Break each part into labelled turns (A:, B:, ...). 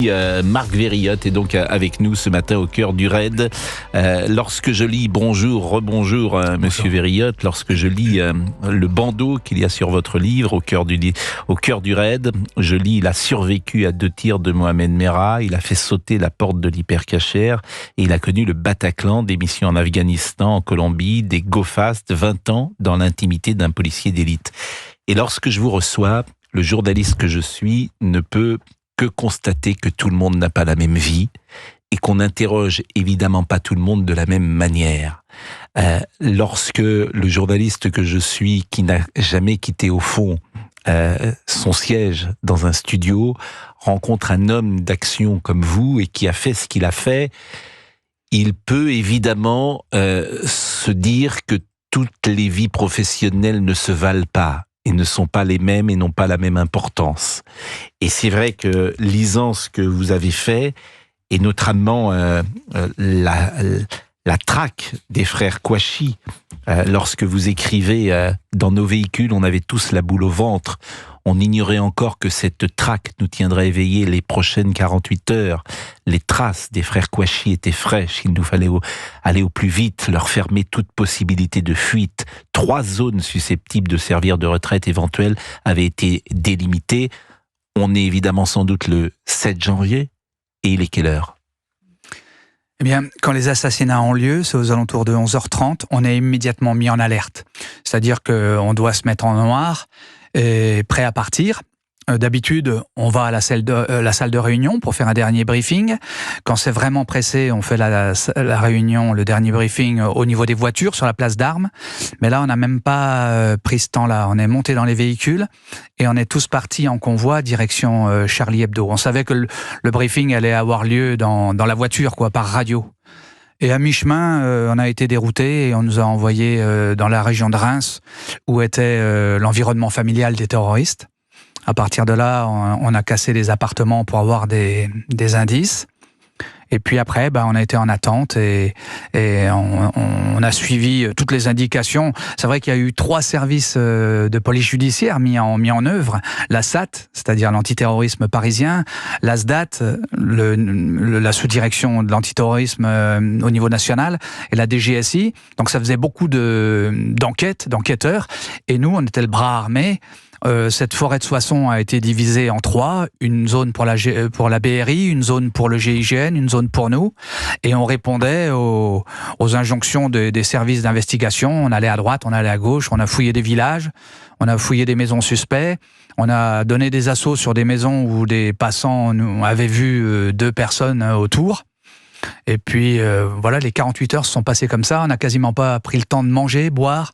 A: Marc Vériotte est donc avec nous ce matin au cœur du raid. Lorsque je lis rebonjour Monsieur Vériotte, lorsque je lis le bandeau qu'il y a sur votre livre au cœur du raid, je lis: il a survécu à 2 tirs de Mohamed Merah, il a fait sauter la porte de l'hypercachère et il a connu le Bataclan, des missions en Afghanistan, en Colombie, des go-fast, 20 ans dans l'intimité d'un policier d'élite. Et lorsque je vous reçois, le journaliste que je suis ne peut que constater que tout le monde n'a pas la même vie et qu'on n'interroge évidemment pas tout le monde de la même manière. Lorsque le journaliste que je suis, qui n'a jamais quitté au fond son siège dans un studio, rencontre un homme d'action comme vous et qui a fait ce qu'il a fait, il peut évidemment se dire que toutes les vies professionnelles ne se valent pas et ne sont pas les mêmes et n'ont pas la même importance. Et c'est vrai que lisant ce que vous avez fait, et notamment la traque des frères Kouachi, lorsque vous écrivez dans nos véhicules, on avait tous la boule au ventre, on ignorait encore que cette traque nous tiendrait éveillés les prochaines 48 heures. Les traces des frères Kouachi étaient fraîches, il nous fallait aller au plus vite, leur fermer toute possibilité de fuite. 3 zones susceptibles de servir de retraite éventuelle avaient été délimitées. On est évidemment sans doute le 7 janvier, et il est quelle heure ?
B: Eh bien, quand les assassinats ont lieu, c'est aux alentours de 11h30, on est immédiatement mis en alerte. C'est-à-dire qu'on doit se mettre en noir, et prêt à partir. D'habitude, on va à la salle de réunion pour faire un dernier briefing. Quand c'est vraiment pressé, on fait la réunion, le dernier briefing au niveau des voitures, sur la place d'Armes. Mais là, on n'a même pas pris ce temps-là. On est monté dans les véhicules et on est tous partis en convoi direction Charlie Hebdo. On savait que le briefing allait avoir lieu dans la voiture, par radio. Et à mi-chemin, on a été déroutés et on nous a envoyés dans la région de Reims, où était l'environnement familial des terroristes. À partir de là, on a cassé des appartements pour avoir des indices. Et puis après, on a été en attente et on a suivi toutes les indications. C'est vrai qu'il y a eu 3 services de police judiciaire mis en œuvre. La SAT, c'est-à-dire l'antiterrorisme parisien, la SDAT, la sous-direction de l'antiterrorisme au niveau national, et la DGSI. Donc ça faisait beaucoup d'enquêteurs. Et nous, on était le bras armé. Cette forêt de Soissons a été divisée en 3, une zone pour la BRI, une zone pour le GIGN, une zone pour nous, et on répondait aux injonctions des services d'investigation. On allait à droite, on allait à gauche, on a fouillé des villages, on a fouillé des maisons suspectes, on a donné des assauts sur des maisons où des passants avaient vu 2 personnes autour. Et puis voilà, les 48 heures se sont passées comme ça, on n'a quasiment pas pris le temps de manger, boire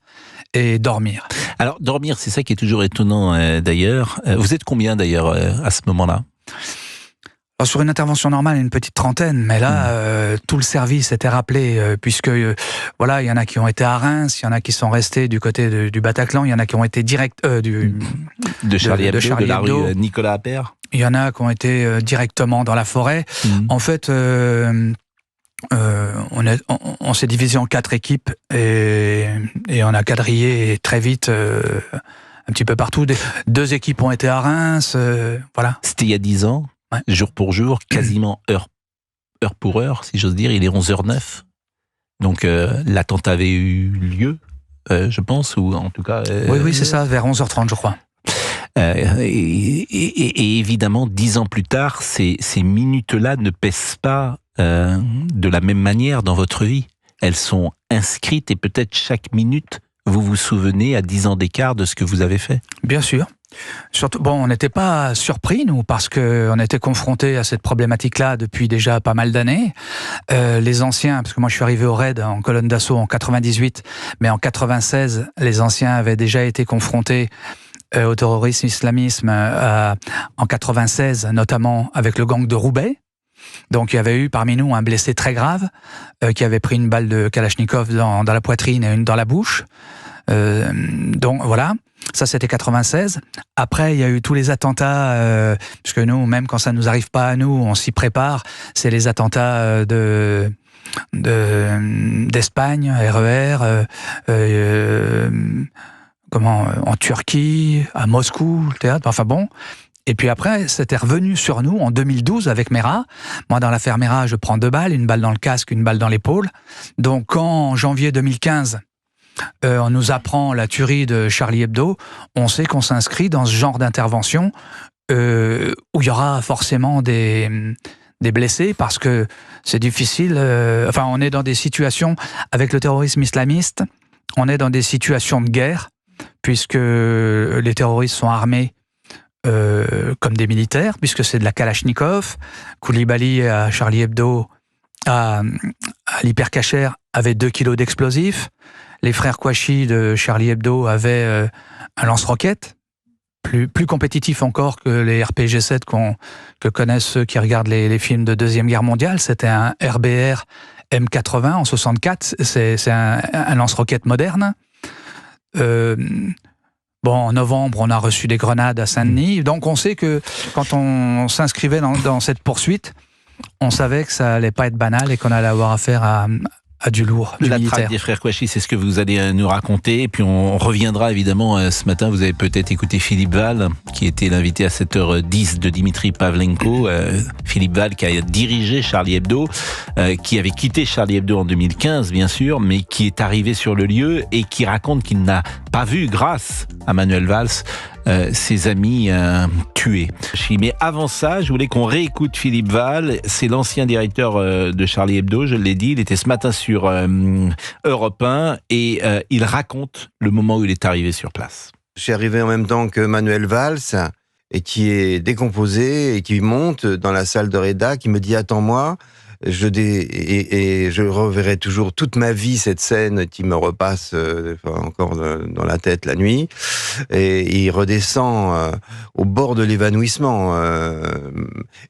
B: et dormir.
A: Alors dormir, c'est ça qui est toujours étonnant d'ailleurs. Vous êtes combien d'ailleurs à ce moment-là ?
B: Alors, sur une intervention normale, une petite trentaine, mais là, tout le service était rappelé, puisque voilà, il y en a qui ont été à Reims, il y en a qui sont restés du côté du Bataclan, il y en a qui ont été de
A: Charlie Hebdo, de la
B: Hebdo.
A: rue Nicolas Appert.
B: Il y en a qui ont été directement dans la forêt. En fait, on s'est divisé en 4 équipes et on a quadrillé très vite un petit peu partout. 2 équipes ont été à Reims, voilà.
A: C'était il y a 10 ans, ouais. Jour pour jour, quasiment heure pour heure, si j'ose dire. Il est 11h09. Donc l'attentat avait eu lieu, je pense, ou en tout cas...
B: Oui, c'est ça, vers 11h30, je crois.
A: Et évidemment, 10 ans plus tard, ces minutes-là ne pèsent pas de la même manière dans votre vie. Elles sont inscrites et peut-être chaque minute, vous vous souvenez à 10 ans d'écart de ce que vous avez fait.
B: Bien sûr. Surtout, on n'était pas surpris, nous, parce qu'on était confrontés à cette problématique-là depuis déjà pas mal d'années. Les anciens, parce que moi je suis arrivé au raid en colonne d'assaut en 98, mais en 96, les anciens avaient déjà été confrontés au terrorisme islamisme en 96, notamment avec le gang de Roubaix. Donc il y avait eu parmi nous un blessé très grave qui avait pris une balle de Kalachnikov dans la poitrine et une dans la bouche. Donc voilà, ça c'était 96. Après il y a eu tous les attentats, puisque nous, même quand ça ne nous arrive pas à nous, on s'y prépare. C'est les attentats d'Espagne, RER, en Turquie, à Moscou, le théâtre, enfin bon. Et puis après, c'était revenu sur nous en 2012 avec Mera. Moi, dans l'affaire Mera, je prends 2 balles, une balle dans le casque, une balle dans l'épaule. Donc, quand en janvier 2015, on nous apprend la tuerie de Charlie Hebdo, on sait qu'on s'inscrit dans ce genre d'intervention où il y aura forcément des blessés, parce que c'est difficile. On est dans des situations, avec le terrorisme islamiste, on est dans des situations de guerre, puisque les terroristes sont armés comme des militaires, puisque c'est de la Kalachnikov. Koulibaly à Charlie Hebdo, à l'Hypercacher, avait 2 kilos d'explosifs. Les frères Kouachi de Charlie Hebdo avaient un lance-roquettes, plus compétitif encore que les RPG-7 que connaissent ceux qui regardent les films de Deuxième Guerre mondiale. C'était un RBR M80 en 64, c'est un lance-roquettes moderne. En novembre, on a reçu des grenades à Saint-Denis. Donc on sait que quand on s'inscrivait dans cette poursuite, on savait que ça allait pas être banal et qu'on allait avoir affaire à du lourd, du
A: la
B: militaire.
A: traque des frères Kouachi, c'est ce que vous allez nous raconter. Et puis on reviendra évidemment ce matin. Vous avez peut-être écouté Philippe Val, qui était l'invité à 7h10 de Dimitri Pavlenko. Philippe Val qui a dirigé Charlie Hebdo, qui avait quitté Charlie Hebdo en 2015, bien sûr, mais qui est arrivé sur le lieu et qui raconte qu'il n'a pas vu, grâce à Manuel Valls, ses amis tués. Mais avant ça, je voulais qu'on réécoute Philippe Val. C'est l'ancien directeur de Charlie Hebdo, je l'ai dit. Il était ce matin sur Europe 1 et il raconte le moment où il est arrivé sur place.
C: Je suis arrivé en même temps que Manuel Valls, et qui est décomposé et qui monte dans la salle de rédac, qui me dit « Attends-moi ». Et je reverrai toujours toute ma vie cette scène qui me repasse encore dans la tête la nuit. Et il redescend au bord de l'évanouissement.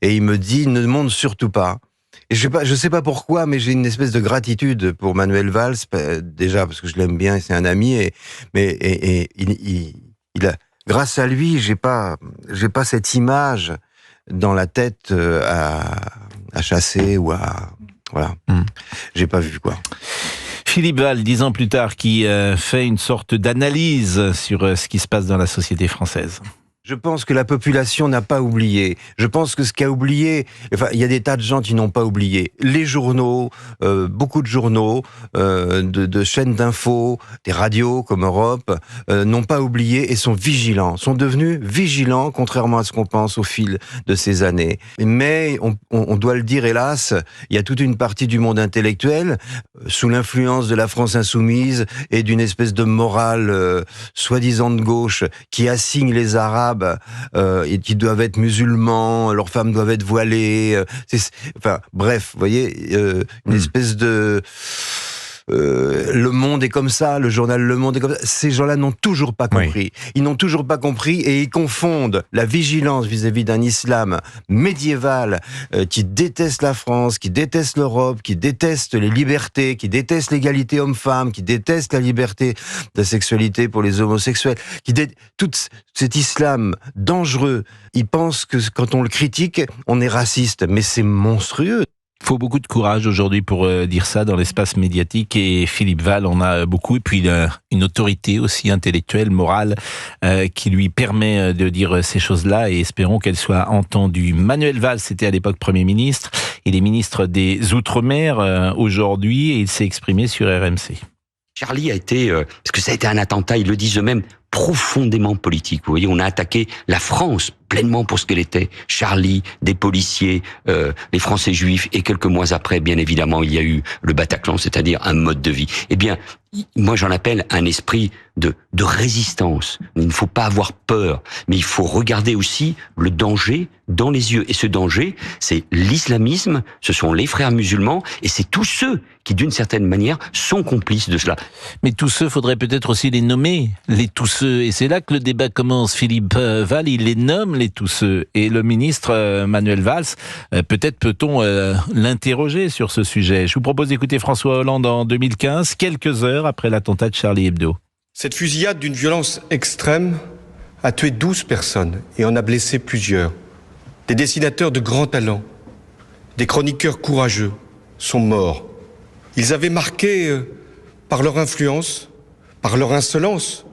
C: Et il me dit « Ne monte surtout pas ». Et je sais pas pourquoi, mais j'ai une espèce de gratitude pour Manuel Valls, déjà parce que je l'aime bien, c'est un ami, mais il a, grâce à lui, j'ai pas cette image dans la tête à chasser ou à... Voilà. J'ai pas vu, quoi.
A: Philippe Val, 10 ans plus tard, qui fait une sorte d'analyse sur ce qui se passe dans la société française.
C: Je pense que la population n'a pas oublié. Je pense que ce qu'a oublié, il y a des tas de gens qui n'ont pas oublié. Les journaux, beaucoup de journaux, de chaînes d'infos, des radios comme Europe, n'ont pas oublié et sont vigilants, sont devenus vigilants, contrairement à ce qu'on pense au fil de ces années. Mais on doit le dire, hélas, il y a toute une partie du monde intellectuel, sous l'influence de la France insoumise et d'une espèce de morale soi-disant de gauche, qui assigne les Arabes et qui doivent être musulmans, leurs femmes doivent être voilées. Bref, vous voyez, une espèce de... Le Monde est comme ça, le journal Le Monde est comme ça. Ces gens-là n'ont toujours pas compris. Oui. Ils n'ont toujours pas compris et ils confondent la vigilance vis-à-vis d'un islam médiéval qui déteste la France, qui déteste l'Europe, qui déteste les libertés, qui déteste l'égalité homme-femme, qui déteste la liberté de la sexualité pour les homosexuels, tout cet islam dangereux. Ils pensent que quand on le critique, on est raciste, mais c'est monstrueux.
A: Il faut beaucoup de courage aujourd'hui pour dire ça dans l'espace médiatique, et Philippe Val en a beaucoup, et puis il a une autorité aussi intellectuelle, morale, qui lui permet de dire ces choses-là, et espérons qu'elle soit entendue. Manuel Valls, c'était à l'époque Premier ministre, il est ministre des Outre-mer aujourd'hui, et il s'est exprimé sur RMC.
D: Charlie a été, parce que ça a été un attentat, ils le disent eux-mêmes, profondément politique. Vous voyez, on a attaqué la France pleinement pour ce qu'elle était. Charlie, des policiers, les Français juifs, et quelques mois après, bien évidemment, il y a eu le Bataclan, c'est-à-dire un mode de vie. Eh bien, moi j'en appelle un esprit de résistance. Il ne faut pas avoir peur, mais il faut regarder aussi le danger dans les yeux. Et ce danger, c'est l'islamisme, ce sont les frères musulmans, et c'est tous ceux qui, d'une certaine manière, sont complices de cela.
A: Mais tous ceux, faudrait peut-être aussi les nommer, les tous ceux. Et c'est là que le débat commence. Philippe Val, il les nomme, les tous ceux. Et le ministre Manuel Valls, peut-être peut-on l'interroger sur ce sujet. Je vous propose d'écouter François Hollande en 2015, quelques heures après l'attentat de Charlie Hebdo.
E: Cette fusillade d'une violence extrême a tué 12 personnes et en a blessé plusieurs. Des dessinateurs de grand talent, des chroniqueurs courageux sont morts. Ils avaient marqué par leur influence, par leur insolence,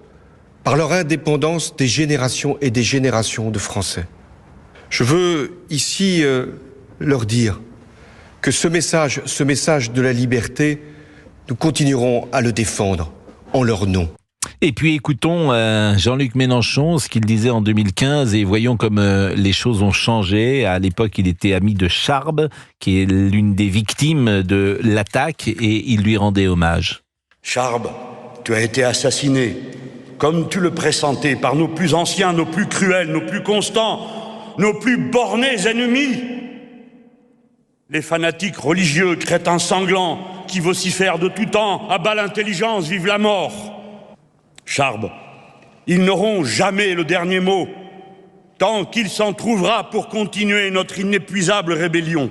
E: par leur indépendance des générations et des générations de Français. Je veux ici leur dire que ce message de la liberté, nous continuerons à le défendre en leur nom.
A: Et puis écoutons Jean-Luc Mélenchon, ce qu'il disait en 2015, et voyons comme les choses ont changé. À l'époque, il était ami de Charbes, qui est l'une des victimes de l'attaque, et il lui rendait hommage.
F: Charbes, tu as été assassiné, comme tu le pressentais, par nos plus anciens, nos plus cruels, nos plus constants, nos plus bornés ennemis. Les fanatiques religieux, crétins sanglants, qui vocifèrent de tout temps, à bas l'intelligence, vive la mort. Charbes, ils n'auront jamais le dernier mot, tant qu'il s'en trouvera pour continuer notre inépuisable rébellion.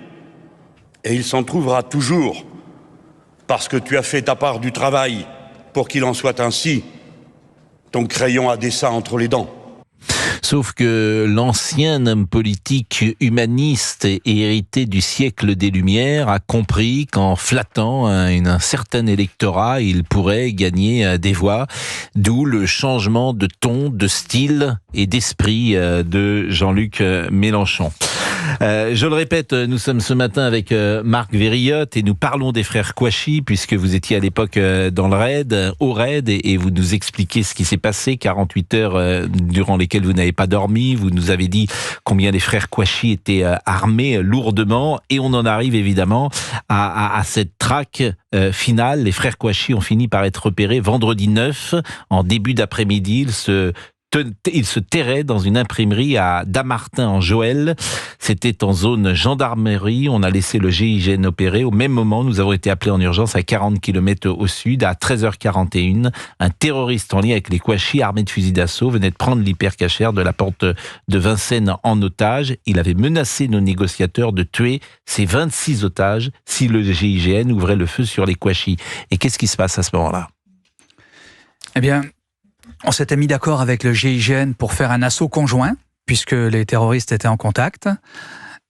F: Et il s'en trouvera toujours, parce que tu as fait ta part du travail pour qu'il en soit ainsi, ton crayon à dessin entre les dents.
A: Sauf que l'ancien homme politique humaniste et hérité du siècle des Lumières a compris qu'en flattant un certain électorat, il pourrait gagner des voix, d'où le changement de ton, de style et d'esprit de Jean-Luc Mélenchon. Je le répète, nous sommes ce matin avec Marc Vériotte et nous parlons des frères Kouachi, puisque vous étiez à l'époque dans le raid, au raid, et vous nous expliquez ce qui s'est passé, 48 heures durant lesquelles vous n'avez pas dormi. Vous nous avez dit combien les frères Kouachi étaient armés lourdement, et on en arrive évidemment à cette traque finale. Les frères Kouachi ont fini par être repérés vendredi 9, en début d'après-midi. Il se terrait dans une imprimerie à Dammartin en Joël. C'était en zone gendarmerie. On a laissé le GIGN opérer. Au même moment, nous avons été appelés en urgence à 40 km au sud, à 13h41. Un terroriste en lien avec les Kouachi, armé de fusils d'assaut, venait de prendre l'hypercachère de la porte de Vincennes en otage. Il avait menacé nos négociateurs de tuer ces 26 otages si le GIGN ouvrait le feu sur les Kouachi. Et qu'est-ce qui se passe à ce moment-là ?
B: Eh bien, on s'était mis d'accord avec le GIGN pour faire un assaut conjoint, puisque les terroristes étaient en contact.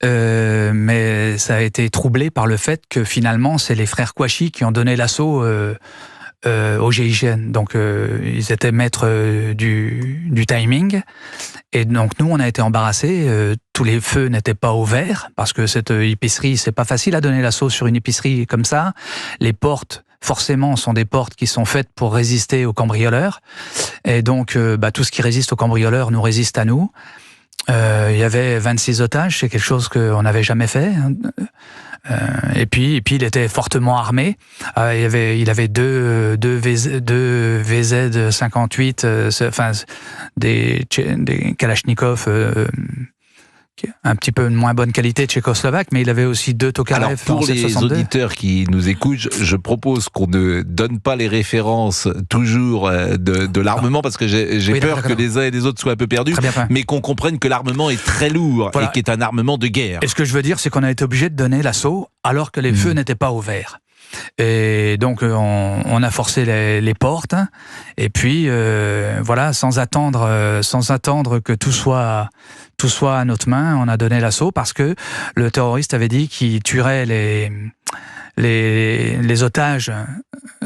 B: Mais ça a été troublé par le fait que finalement, c'est les frères Kouachi qui ont donné l'assaut au GIGN. Donc, ils étaient maîtres du timing. Et donc, nous, on a été embarrassés. Tous les feux n'étaient pas ouverts, parce que cette épicerie, c'est pas facile à donner l'assaut sur une épicerie comme ça. Les portes, forcément, sont des portes qui sont faites pour résister aux cambrioleurs. Et donc, tout ce qui résiste aux cambrioleurs nous résiste à nous. Il y avait 26 otages, c'est quelque chose qu'on n'avait jamais fait. Et puis, il était fortement armé. Il avait deux VZ 58, des Kalachnikov, un petit peu de moins bonne qualité tchécoslovaque, mais il avait aussi 2 Tokarev.
A: Alors pour les auditeurs qui nous écoutent, je propose qu'on ne donne pas les références toujours de l'armement, parce que j'ai peur que les uns et les autres soient un peu perdus, mais qu'on comprenne que l'armement est très lourd, voilà, et qui est un armement de guerre.
B: Et ce que je veux dire, c'est qu'on a été obligé de donner l'assaut alors que les feux n'étaient pas ouverts. Et donc on a forcé les portes, et puis voilà, sans attendre que tout soit à notre main, on a donné l'assaut, parce que le terroriste avait dit qu'il tuerait les otages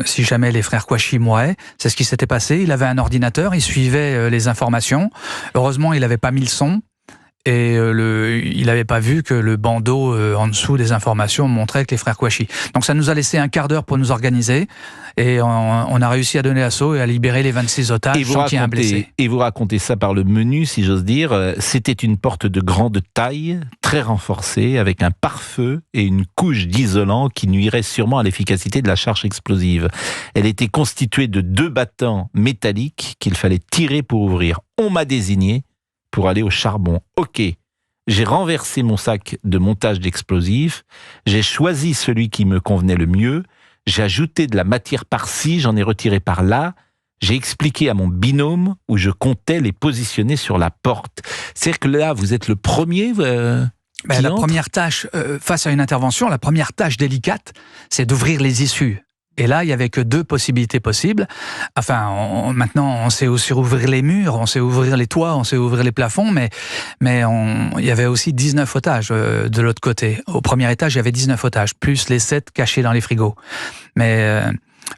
B: si jamais les frères Kouachi mouraient. C'est ce qui s'était passé. Il avait un ordinateur, il suivait les informations. Heureusement, il n'avait pas mis le son. Et il n'avait pas vu que le bandeau en dessous des informations montrait que les frères Kouachi. Donc ça nous a laissé un quart d'heure pour nous organiser, et on a réussi à donner l'assaut et à libérer les 26 otages sans qu'il y ait un blessé.
A: Et vous racontez ça par le menu, si j'ose dire. C'était une porte de grande taille, très renforcée, avec un pare-feu et une couche d'isolant qui nuirait sûrement à l'efficacité de la charge explosive. Elle était constituée de 2 battants métalliques qu'il fallait tirer pour ouvrir. On m'a désigné pour aller au charbon. Ok, j'ai renversé mon sac de montage d'explosifs, j'ai choisi celui qui me convenait le mieux, j'ai ajouté de la matière par-ci, j'en ai retiré par-là, j'ai expliqué à mon binôme où je comptais les positionner sur la porte. C'est-à-dire que là, vous êtes le premier
B: la première tâche, face à une intervention, la première tâche délicate, c'est d'ouvrir les issues. Et là, il y avait que 2 possibilités possibles. Enfin, maintenant, on sait aussi ouvrir les murs, on sait ouvrir les toits, on sait ouvrir les plafonds, mais il y avait aussi 19 otages de l'autre côté. Au premier étage, il y avait 19 otages, plus les 7 cachés dans les frigos. Mais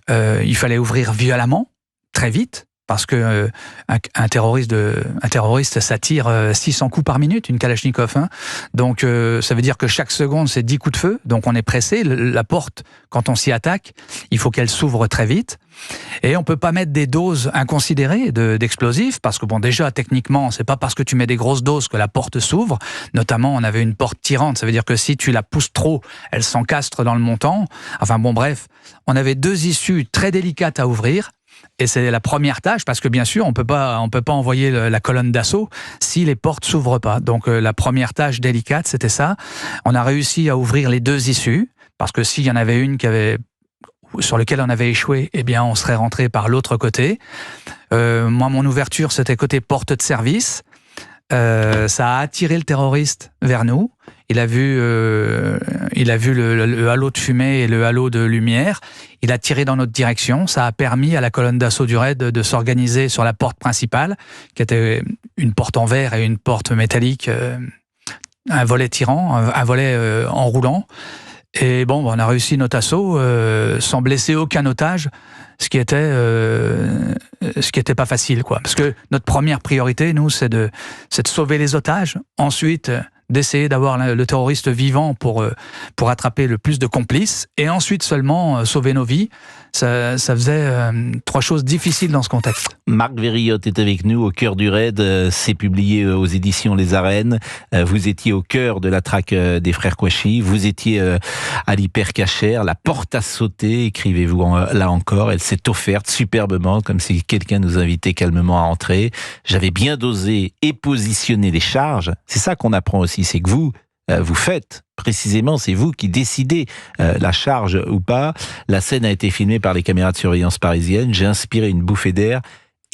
B: il fallait ouvrir violemment, très vite, parce que un terroriste, ça tire 600 coups par minute, une Kalachnikov. Hein. Donc, ça veut dire que chaque seconde, c'est 10 coups de feu. Donc, on est pressé. La porte, quand on s'y attaque, il faut qu'elle s'ouvre très vite. Et on peut pas mettre des doses inconsidérées d'explosifs, parce que bon, déjà, techniquement, c'est pas parce que tu mets des grosses doses que la porte s'ouvre. Notamment, on avait une porte tirante. Ça veut dire que si tu la pousses trop, elle s'encastre dans le montant. Enfin bon, bref. On avait 2 issues très délicates à ouvrir. Et c'est la première tâche, parce que bien sûr, on peut pas envoyer la colonne d'assaut si les portes s'ouvrent pas. Donc la première tâche délicate, c'était ça. On a réussi à ouvrir les 2 issues, parce que s'il y en avait une sur laquelle on avait échoué, eh bien, on serait rentré par l'autre côté. Moi, mon ouverture, c'était côté porte de service. Ça a attiré le terroriste vers nous. Il a vu le halo de fumée et le halo de lumière. Il a tiré dans notre direction. Ça a permis à la colonne d'assaut du raid de s'organiser sur la porte principale, qui était une porte en verre et une porte métallique, un volet tirant, un volet enroulant. Et bon, on a réussi notre assaut sans blesser aucun otage, ce qui était pas facile, quoi. Parce que notre première priorité, nous, c'est de sauver les otages. Ensuite, d'essayer d'avoir le terroriste vivant pour attraper le plus de complices, et ensuite seulement sauver nos vies. Ça faisait 3 choses difficiles dans ce contexte.
A: Marc Vériotte est avec nous au cœur du raid. C'est publié aux éditions Les Arènes. Vous étiez au cœur de la traque des frères Kouachi. Vous étiez à l'hypercachère. La porte a sauté, écrivez-vous là encore. Elle s'est offerte superbement, comme si quelqu'un nous invitait calmement à entrer. J'avais bien dosé et positionné les charges. C'est ça qu'on apprend aussi, c'est que vous faites, précisément, c'est vous qui décidez la charge ou pas. La scène a été filmée par les caméras de surveillance parisiennes. J'ai inspiré une bouffée d'air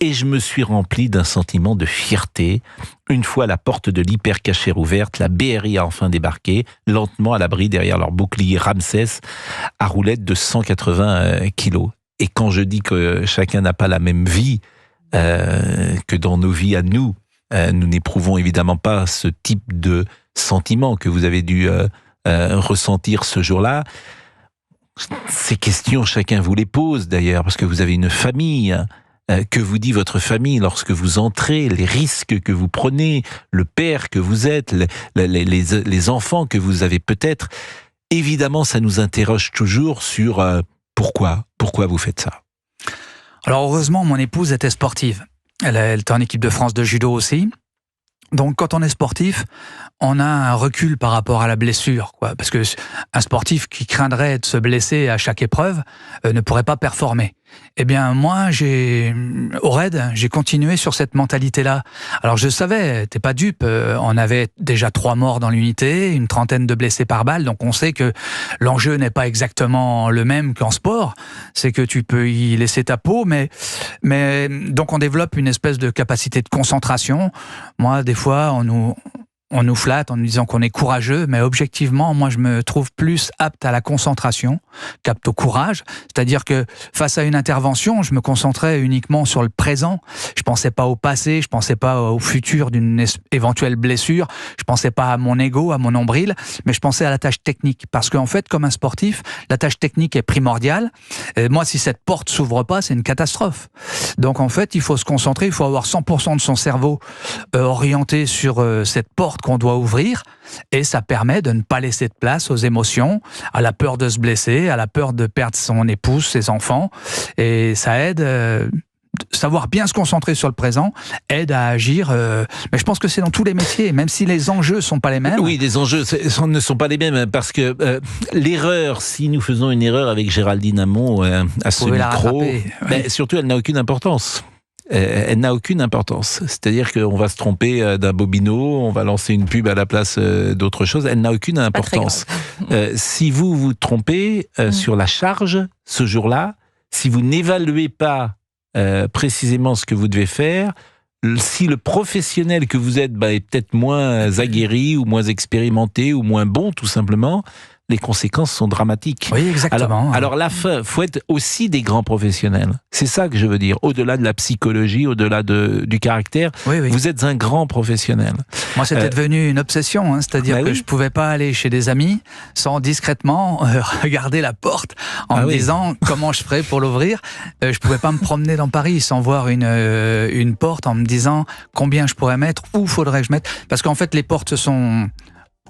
A: et je me suis rempli d'un sentiment de fierté. Une fois la porte de l'hypercachère ouverte, la BRI a enfin débarqué, lentement à l'abri derrière leur bouclier Ramsès, à roulette de 180 kilos. Et quand je dis que chacun n'a pas la même vie, que dans nos vies à nous, nous n'éprouvons évidemment pas ce type de sentiment que vous avez dû ressentir ce jour-là. Ces questions, chacun vous les pose d'ailleurs, parce que vous avez une famille. Que vous dit votre famille lorsque vous entrez, les risques que vous prenez, le père que vous êtes, les enfants que vous avez peut-être. Évidemment, ça nous interroge toujours sur pourquoi vous faites ça.
B: Alors heureusement, mon épouse était sportive. Elle était en équipe de France de judo aussi. Donc, quand on est sportif, on a un recul par rapport à la blessure, quoi. Parce que un sportif qui craindrait de se blesser à chaque épreuve ne pourrait pas performer. Eh bien, moi, au raid, j'ai continué sur cette mentalité-là. Alors, je savais, t'es pas dupe, on avait déjà 3 morts dans l'unité, une trentaine de blessés par balle, donc on sait que l'enjeu n'est pas exactement le même qu'en sport. C'est que tu peux y laisser ta peau, mais donc on développe une espèce de capacité de concentration. Moi, des fois, on nous flatte en nous disant qu'on est courageux, mais objectivement, moi, je me trouve plus apte à la concentration qu'apte au courage. C'est-à-dire que face à une intervention, je me concentrais uniquement sur le présent. Je pensais pas au passé, je pensais pas au futur d'une éventuelle blessure, je pensais pas à mon ego, à mon nombril, mais je pensais à la tâche technique. Parce qu'en fait, comme un sportif, la tâche technique est primordiale. Et moi, si cette porte s'ouvre pas, c'est une catastrophe. Donc, en fait, il faut se concentrer, il faut avoir 100% de son cerveau orienté sur cette porte qu'on doit ouvrir, et ça permet de ne pas laisser de place aux émotions, à la peur de se blesser, à la peur de perdre son épouse, ses enfants, et ça aide, savoir bien se concentrer sur le présent, aide à agir, mais je pense que c'est dans tous les métiers, même si les enjeux sont pas les mêmes.
A: Oui, les enjeux ne sont pas les mêmes, parce que l'erreur, si nous faisons une erreur avec Géraldine Amont à ce micro, mais surtout elle n'a aucune importance. Elle n'a aucune importance. C'est-à-dire qu'on va se tromper d'un bobino, on va lancer une pub à la place d'autre chose. Elle n'a aucune importance. Si vous vous trompez sur la charge ce jour-là, si vous n'évaluez pas précisément ce que vous devez faire, si le professionnel que vous êtes est peut-être moins aguerri ou moins expérimenté ou moins bon tout simplement, les conséquences sont dramatiques.
B: Oui, exactement.
A: Alors là, faut être aussi des grands professionnels. C'est ça que je veux dire. Au-delà de la psychologie, au-delà du caractère,
B: oui.
A: vous êtes un grand professionnel.
B: Moi, c'était devenu une obsession, c'est-à-dire que
A: oui.
B: je pouvais pas aller chez des amis sans discrètement regarder la porte en me disant comment je ferais pour l'ouvrir. Je pouvais pas me promener dans Paris sans voir une porte en me disant combien je pourrais mettre, où faudrait-je mettre. Parce qu'en fait, les portes sont...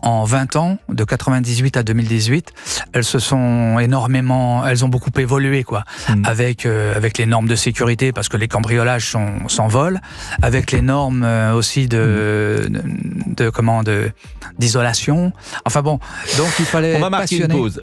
B: En 20 ans, de 98 à 2018, elles ont beaucoup évolué, quoi. Avec les normes de sécurité, parce que les cambriolages s'envolent, avec les normes aussi d'isolation. Enfin bon, donc il fallait
A: On va marquer une pause.